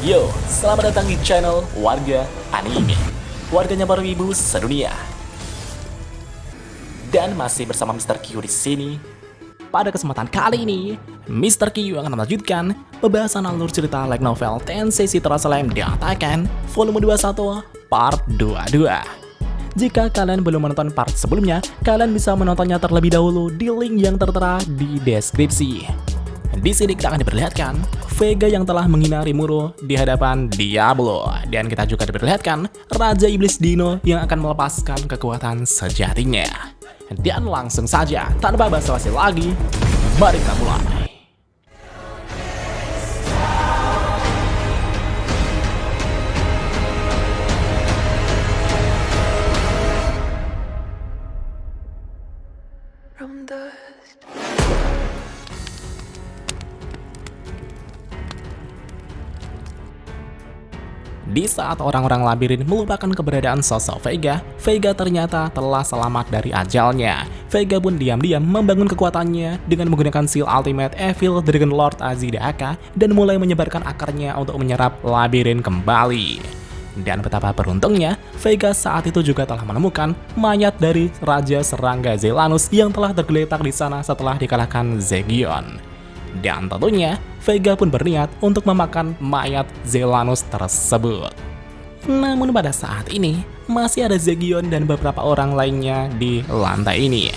Yo, selamat datang di channel Warga Anime, warganya para wibu sedunia. Dan masih bersama Mr. Q di sini. Pada kesempatan kali ini, Mr. Q akan melanjutkan pembahasan alur cerita light novel Tensei Citra Slime Diatakan volume 21 part 22. Jika kalian belum menonton part sebelumnya, kalian bisa menontonnya terlebih dahulu di link yang tertera di deskripsi. Di sini kita akan diperlihatkan Vega yang telah menghina Rimuru di hadapan Diablo, dan kita juga diperlihatkan Raja Iblis Dino yang akan melepaskan kekuatan sejatinya. Dan langsung saja, tanpa basa-basi lagi, mari kita mulai. From dust. Di saat orang-orang labirin melupakan keberadaan sosok Vega, Vega ternyata telah selamat dari ajalnya. Vega pun diam-diam membangun kekuatannya dengan menggunakan seal ultimate Evil Dragon Lord Azidaka dan mulai menyebarkan akarnya untuk menyerap labirin kembali. Dan betapa beruntungnya, Vega saat itu juga telah menemukan mayat dari Raja Serangga Zelanus yang telah tergeletak di sana setelah dikalahkan Zegion. Dan tentunya, Vega pun berniat untuk memakan mayat Zelanus tersebut. Namun pada saat ini, masih ada Zegion dan beberapa orang lainnya di lantai ini.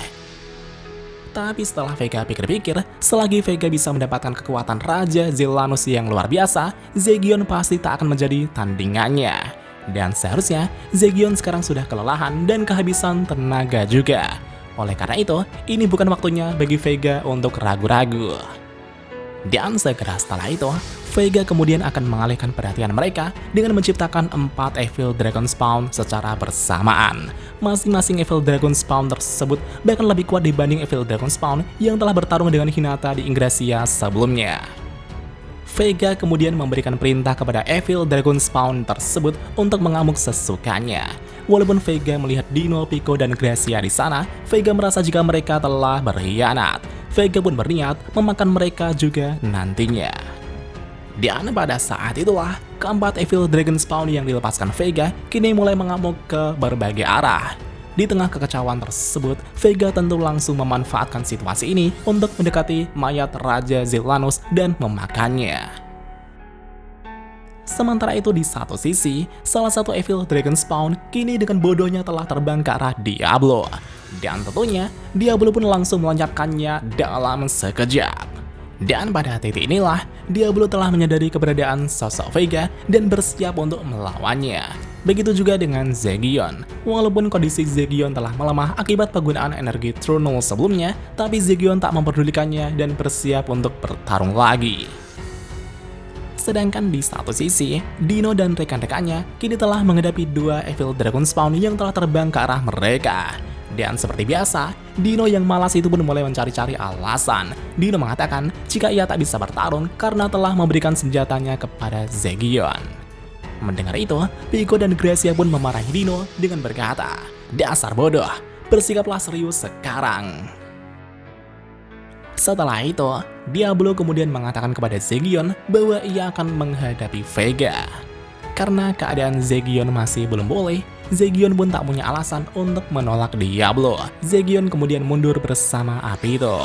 Tapi setelah Vega pikir-pikir, selagi Vega bisa mendapatkan kekuatan Raja Zelanus yang luar biasa, Zegion pasti tak akan menjadi tandingannya. Dan seharusnya, Zegion sekarang sudah kelelahan dan kehabisan tenaga juga. Oleh karena itu, ini bukan waktunya bagi Vega untuk ragu-ragu. Dan segera setelah itu, Vega kemudian akan mengalihkan perhatian mereka dengan menciptakan 4 Evil Dragon Spawn secara bersamaan. Masing-masing Evil Dragon Spawn tersebut bahkan lebih kuat dibanding Evil Dragon Spawn yang telah bertarung dengan Hinata di Ingrassia sebelumnya. Vega kemudian memberikan perintah kepada Evil Dragon Spawn tersebut untuk mengamuk sesukanya. Walaupun Vega melihat Dino, Pico, dan Gracia di sana, Vega merasa jika mereka telah berkhianat. Vega pun berniat memakan mereka juga nantinya. Dan pada saat itulah, keempat Evil Dragon Spawn yang dilepaskan Vega kini mulai mengamuk ke berbagai arah. Di tengah kekacauan tersebut, Vega tentu langsung memanfaatkan situasi ini untuk mendekati mayat Raja Zelanus dan memakannya. Sementara itu di satu sisi, salah satu Evil Dragon Spawn kini dengan bodohnya telah terbang ke arah Diablo. Dan tentunya, Diablo pun langsung melenyapkannya dalam sekejap. Dan pada titik inilah, Diablo telah menyadari keberadaan sosok Vega dan bersiap untuk melawannya. Begitu juga dengan Zegion. Walaupun kondisi Zegion telah melemah akibat penggunaan energi True Null sebelumnya, tapi Zegion tak memperdulikannya dan bersiap untuk bertarung lagi. Sedangkan di satu sisi, Dino dan rekan-rekannya kini telah menghadapi 2 Evil Dragon Spawn yang telah terbang ke arah mereka. Dan seperti biasa, Dino yang malas itu pun mulai mencari-cari alasan. Dino mengatakan jika ia tak bisa bertarung karena telah memberikan senjatanya kepada Zegion. Mendengar itu, Pico dan Gracia pun memarahi Dino dengan berkata, "Dasar bodoh, bersikaplah serius sekarang." Setelah itu, Diablo kemudian mengatakan kepada Zegion bahwa ia akan menghadapi Vega. Karena keadaan Zegion masih belum boleh, Zegion pun tak punya alasan untuk menolak Diablo. Zegion kemudian mundur bersama api itu.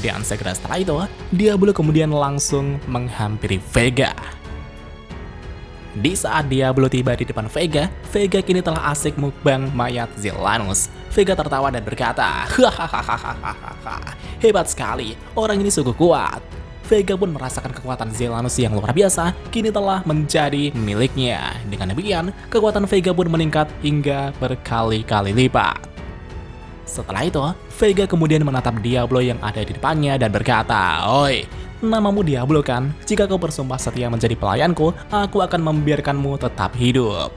Dan segera setelah itu, Diablo kemudian langsung menghampiri Vega. Di saat Diablo tiba di depan Vega, Vega kini telah asik mukbang mayat Zelanus. Vega tertawa dan berkata, "Hahaha, hebat sekali, orang ini sungguh kuat." Vega pun merasakan kekuatan Zelanus yang luar biasa kini telah menjadi miliknya. Dengan demikian, kekuatan Vega pun meningkat hingga berkali-kali lipat. Setelah itu, Vega kemudian menatap Diablo yang ada di depannya dan berkata, "Oi, namamu Diablo kan? Jika kau bersumpah setia menjadi pelayanku, aku akan membiarkanmu tetap hidup."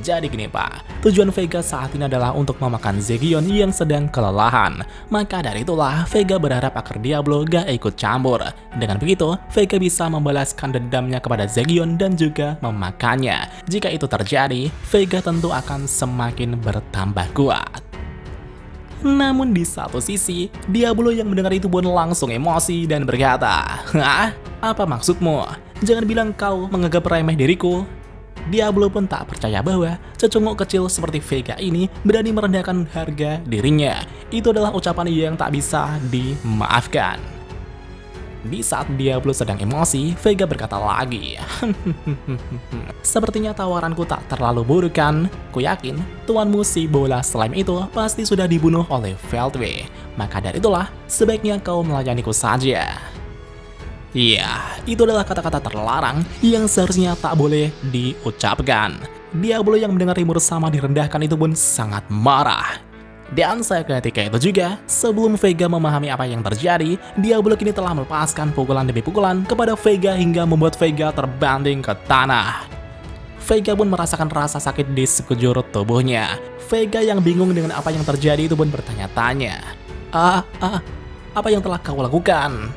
Jadi gini pak, tujuan Vega saat ini adalah untuk memakan Zegion yang sedang kelelahan. Maka dari itulah Vega berharap agar Diablo gak ikut campur. Dengan begitu, Vega bisa membalaskan dendamnya kepada Zegion dan juga memakannya. Jika itu terjadi, Vega tentu akan semakin bertambah kuat. Namun di satu sisi, Diablo yang mendengar itu pun langsung emosi dan berkata, "Hah? Apa maksudmu? Jangan bilang kau menganggap remeh diriku. Diablo pun tak percaya bahwa cecunguk kecil seperti Vega ini berani merendahkan harga dirinya. Itu adalah ucapan yang tak bisa dimaafkan. Di saat Diablo sedang emosi, Vega berkata lagi, "Sepertinya tawaranku tak terlalu buruk kan? Ku yakin tuanmu si bola slime itu pasti sudah dibunuh oleh Veldway. Maka dari itulah sebaiknya kau melayaniku saja." Iya, itu adalah kata-kata terlarang yang seharusnya tak boleh diucapkan. Diablo yang mendengar Rimur sama direndahkan itu pun sangat marah. Dan seketika itu juga, sebelum Vega memahami apa yang terjadi, Diablo kini telah melepaskan pukulan demi pukulan kepada Vega hingga membuat Vega terbanting ke tanah. Vega pun merasakan rasa sakit di sekujur tubuhnya. Vega yang bingung dengan apa yang terjadi itu pun bertanya-tanya, apa yang telah kau lakukan?"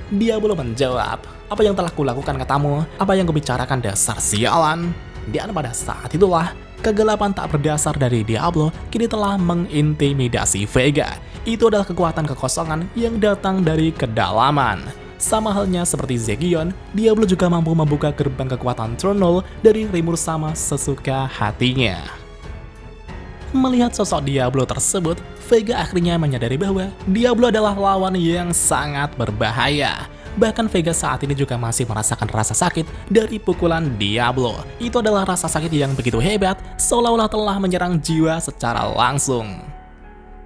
Diablo menjawab, "Apa yang telah kulakukan katamu? Apa yang kubicarakan dasar sialan?" Dan pada saat itulah, kegelapan tak berdasar dari Diablo kini telah mengintimidasi Vega. Itu adalah kekuatan kekosongan yang datang dari kedalaman. Sama halnya seperti Zegion, Diablo juga mampu membuka gerbang kekuatan Throne dari Rimur sama sesuka hatinya. Melihat sosok Diablo tersebut, Vega akhirnya menyadari bahwa Diablo adalah lawan yang sangat berbahaya. Bahkan Vega saat ini juga masih merasakan rasa sakit dari pukulan Diablo. Itu adalah rasa sakit yang begitu hebat, seolah-olah telah menyerang jiwa secara langsung.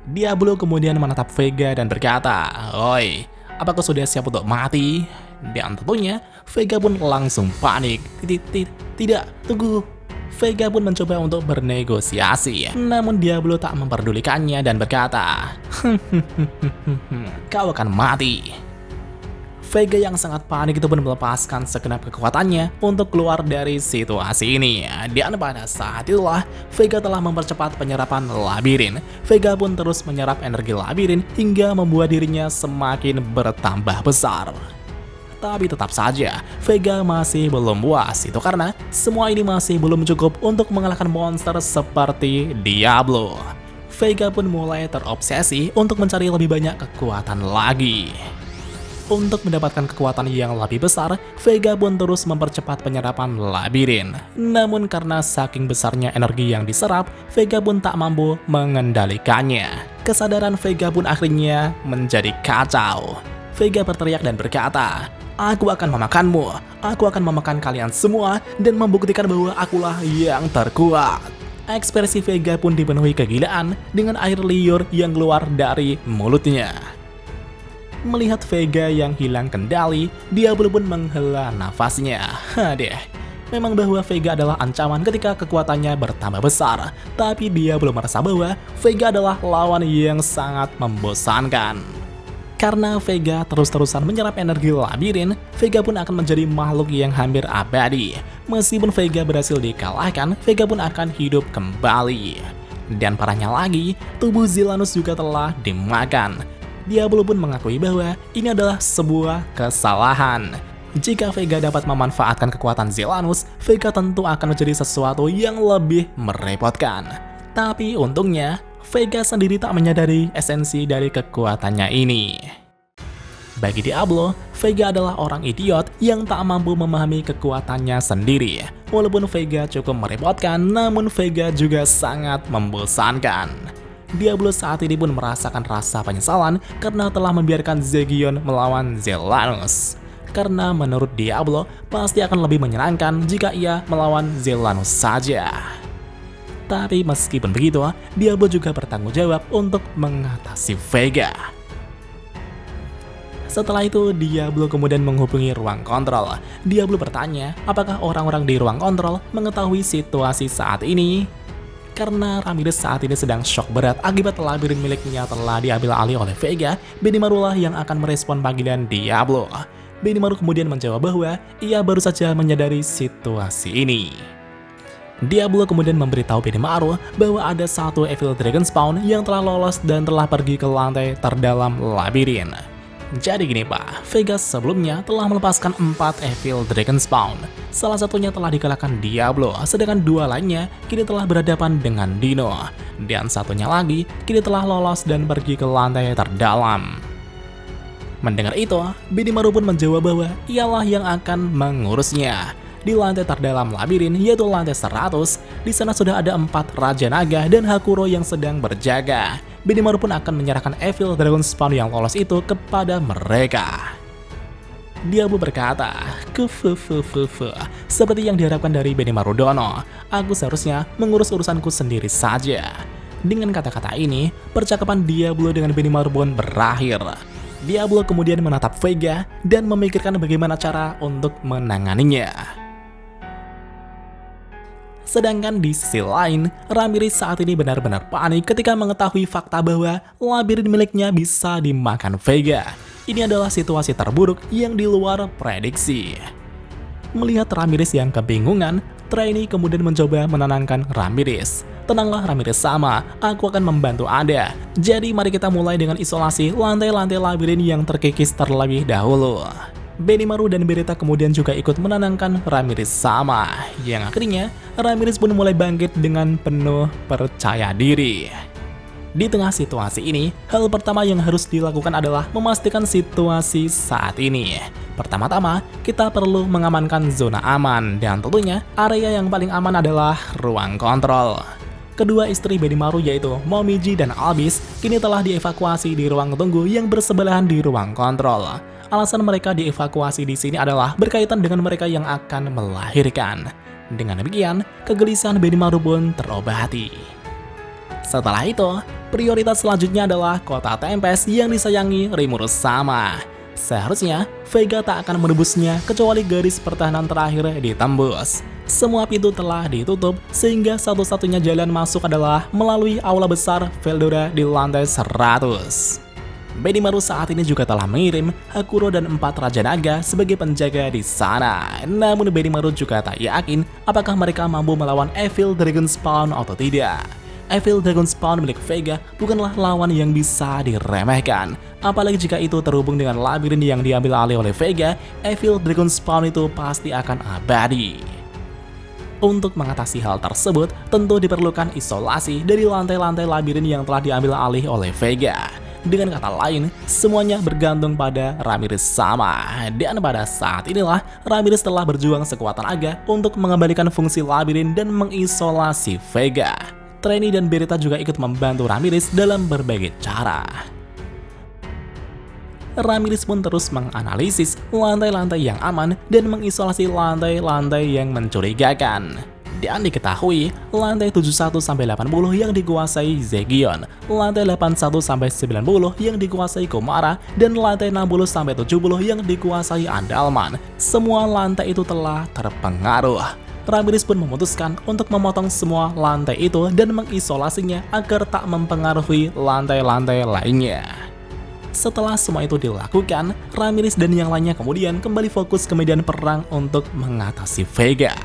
Diablo kemudian menatap Vega dan berkata, "Oi, apakah sudah siap untuk mati?" Dan tentunya, Vega pun langsung panik. Tidak, tunggu. Vega pun mencoba untuk bernegosiasi, namun Diablo tak memperdulikannya dan berkata, "Kau akan mati." Vega yang sangat panik itu pun melepaskan segenap kekuatannya untuk keluar dari situasi ini. Dan pada saat itulah, Vega telah mempercepat penyerapan labirin. Vega pun terus menyerap energi labirin hingga membuat dirinya semakin bertambah besar. Tapi tetap saja, Vega masih belum puas. Itu karena semua ini masih belum cukup untuk mengalahkan monster seperti Diablo. Vega pun mulai terobsesi untuk mencari lebih banyak kekuatan lagi. Untuk mendapatkan kekuatan yang lebih besar, Vega pun terus mempercepat penyerapan labirin. Namun karena saking besarnya energi yang diserap, Vega pun tak mampu mengendalikannya. Kesadaran Vega pun akhirnya menjadi kacau. Vega berteriak dan berkata, "Aku akan memakanmu, aku akan memakan kalian semua dan membuktikan bahwa akulah yang terkuat." Ekspresi Vega pun dipenuhi kegilaan dengan air liur yang keluar dari mulutnya. Melihat Vega yang hilang kendali, Diablo pun menghela nafasnya. Memang bahwa Vega adalah ancaman ketika kekuatannya bertambah besar, tapi Diablo merasa bahwa Vega adalah lawan yang sangat membosankan. Karena Vega terus-terusan menyerap energi labirin, Vega pun akan menjadi makhluk yang hampir abadi. Meskipun Vega berhasil dikalahkan, Vega pun akan hidup kembali. Dan parahnya lagi, tubuh Zelanus juga telah dimakan. Diablo pun mengakui bahwa ini adalah sebuah kesalahan. Jika Vega dapat memanfaatkan kekuatan Zelanus, Vega tentu akan menjadi sesuatu yang lebih merepotkan. Tapi untungnya, Vega sendiri tak menyadari esensi dari kekuatannya ini. Bagi Diablo, Vega adalah orang idiot yang tak mampu memahami kekuatannya sendiri. Walaupun Vega cukup merepotkan, namun Vega juga sangat membosankan. Diablo saat ini pun merasakan rasa penyesalan karena telah membiarkan Zegion melawan Zelanus. Karena menurut Diablo, pasti akan lebih menyenangkan jika ia melawan Zelanus saja. Tapi meskipun begitu, Diablo juga bertanggung jawab untuk mengatasi Vega. Setelah itu, Diablo kemudian menghubungi ruang kontrol. Diablo bertanya, apakah orang-orang di ruang kontrol mengetahui situasi saat ini? Karena Ramirez saat ini sedang shock berat akibat labirin miliknya telah diambil alih oleh Vega, Benimaru lah yang akan merespon panggilan Diablo. Benimaru kemudian menjawab bahwa ia baru saja menyadari situasi ini. Diablo kemudian memberitahu Benimaru bahwa ada satu Evil Dragon Spawn yang telah lolos dan telah pergi ke lantai terdalam labirin. Jadi gini Pak, Vega sebelumnya telah melepaskan 4 Evil Dragon Spawn. Salah satunya telah dikalahkan Diablo, sedangkan 2 lainnya kini telah berhadapan dengan Dino. Dan satunya lagi kini telah lolos dan pergi ke lantai terdalam. Mendengar itu, Benimaru pun menjawab bahwa ialah yang akan mengurusnya. Di lantai terdalam labirin, yaitu lantai 100, di sana sudah ada 4 Raja Naga dan Hakuro yang sedang berjaga. Benimaru pun akan menyerahkan Evil Dragon Spawn yang lolos itu kepada mereka. Diablo berkata, seperti yang diharapkan dari Benimaru Dono, aku seharusnya mengurus urusanku sendiri saja. Dengan kata-kata ini, percakapan Diablo dengan Benimaru pun berakhir. Diablo kemudian menatap Vega dan memikirkan bagaimana cara untuk menanganinya. Sedangkan di sisi lain, Ramirez saat ini benar-benar panik ketika mengetahui fakta bahwa labirin miliknya bisa dimakan Vega. Ini adalah situasi terburuk yang di luar prediksi. Melihat Ramirez yang kebingungan, Trainee kemudian mencoba menenangkan Ramirez. Tenanglah Ramirez sama, aku akan membantu Anda. Jadi mari kita mulai dengan isolasi lantai-lantai labirin yang terkikis terlebih dahulu. Benimaru dan Beretta kemudian juga ikut menenangkan Ramirez sama. Yang akhirnya, Ramirez pun mulai bangkit dengan penuh percaya diri. Di tengah situasi ini, hal pertama yang harus dilakukan adalah memastikan situasi saat ini. Pertama-tama, kita perlu mengamankan zona aman, dan tentunya area yang paling aman adalah ruang kontrol. Kedua istri Benimaru yaitu Momiji dan Albis kini telah dievakuasi di ruang tunggu yang bersebelahan di ruang kontrol. Alasan mereka dievakuasi di sini adalah berkaitan dengan mereka yang akan melahirkan. Dengan demikian, kegelisahan Benimaru pun terobati. Setelah itu, prioritas selanjutnya adalah kota Tempest yang disayangi Rimuru sama. Seharusnya, Vega tak akan menembusnya kecuali garis pertahanan terakhir ditembus. Semua pintu telah ditutup sehingga satu-satunya jalan masuk adalah melalui aula besar Veldora di lantai 100. Benimaru saat ini juga telah mengirim Hakuro dan 4 Raja Naga sebagai penjaga di sana. Namun Benimaru juga tak yakin apakah mereka mampu melawan Evil Dragon Spawn atau tidak. Evil Dragon Spawn milik Vega bukanlah lawan yang bisa diremehkan. Apalagi jika itu terhubung dengan labirin yang diambil alih oleh Vega, Evil Dragon Spawn itu pasti akan abadi. Untuk mengatasi hal tersebut, tentu diperlukan isolasi dari lantai-lantai labirin yang telah diambil alih oleh Vega. Dengan kata lain, semuanya bergantung pada Ramirez sama. Dan pada saat inilah, Ramirez telah berjuang sekuat tenaga untuk mengembalikan fungsi labirin dan mengisolasi Vega. Trainee dan Beretta juga ikut membantu Ramirez dalam berbagai cara. Ramirez pun terus menganalisis lantai-lantai yang aman dan mengisolasi lantai-lantai yang mencurigakan. Dan diketahui, lantai 71-80 yang dikuasai Zegion, lantai 81-90 yang dikuasai Komara, dan lantai 60-70 yang dikuasai Andalman. Semua lantai itu telah terpengaruh. Ramirez pun memutuskan untuk memotong semua lantai itu dan mengisolasinya agar tak mempengaruhi lantai-lantai lainnya. Setelah semua itu dilakukan, Ramirez dan yang lainnya kemudian kembali fokus ke medan perang untuk mengatasi Vega.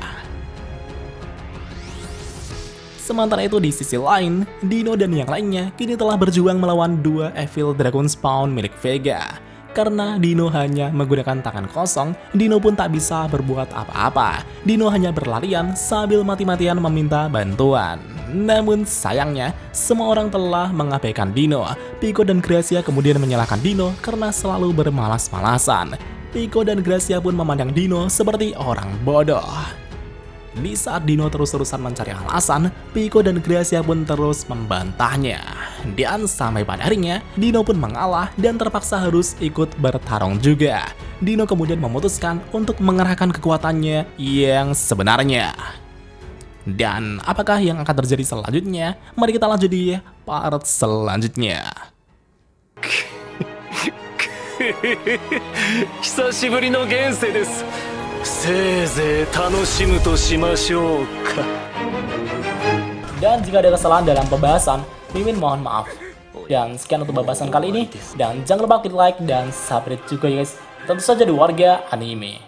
Sementara itu di sisi lain, Dino dan yang lainnya kini telah berjuang melawan 2 Evil Dragon Spawn milik Vega. Karena Dino hanya menggunakan tangan kosong, Dino pun tak bisa berbuat apa-apa. Dino hanya berlarian sambil mati-matian meminta bantuan. Namun sayangnya, semua orang telah mengabaikan Dino. Pico dan Gracia kemudian menyalahkan Dino karena selalu bermalas-malasan. Pico dan Gracia pun memandang Dino seperti orang bodoh. Di saat Dino terus-terusan mencari alasan, Pico dan Gracia pun terus membantahnya. Dan sampai pada harinya, Dino pun mengalah dan terpaksa harus ikut bertarung juga. Dino kemudian memutuskan untuk mengerahkan kekuatannya yang sebenarnya. Dan apakah yang akan terjadi selanjutnya? Mari kita lanjut di part selanjutnya. 久しぶりの現世です。せいぜい楽しむとしましょうか。 Dan jika ada kesalahan dalam pembahasan, Mimin mohon maaf. Dan sekian untuk pembahasan kali ini. Dan jangan lupa klik like dan subscribe juga ya guys. Tentu saja di Warga Anime.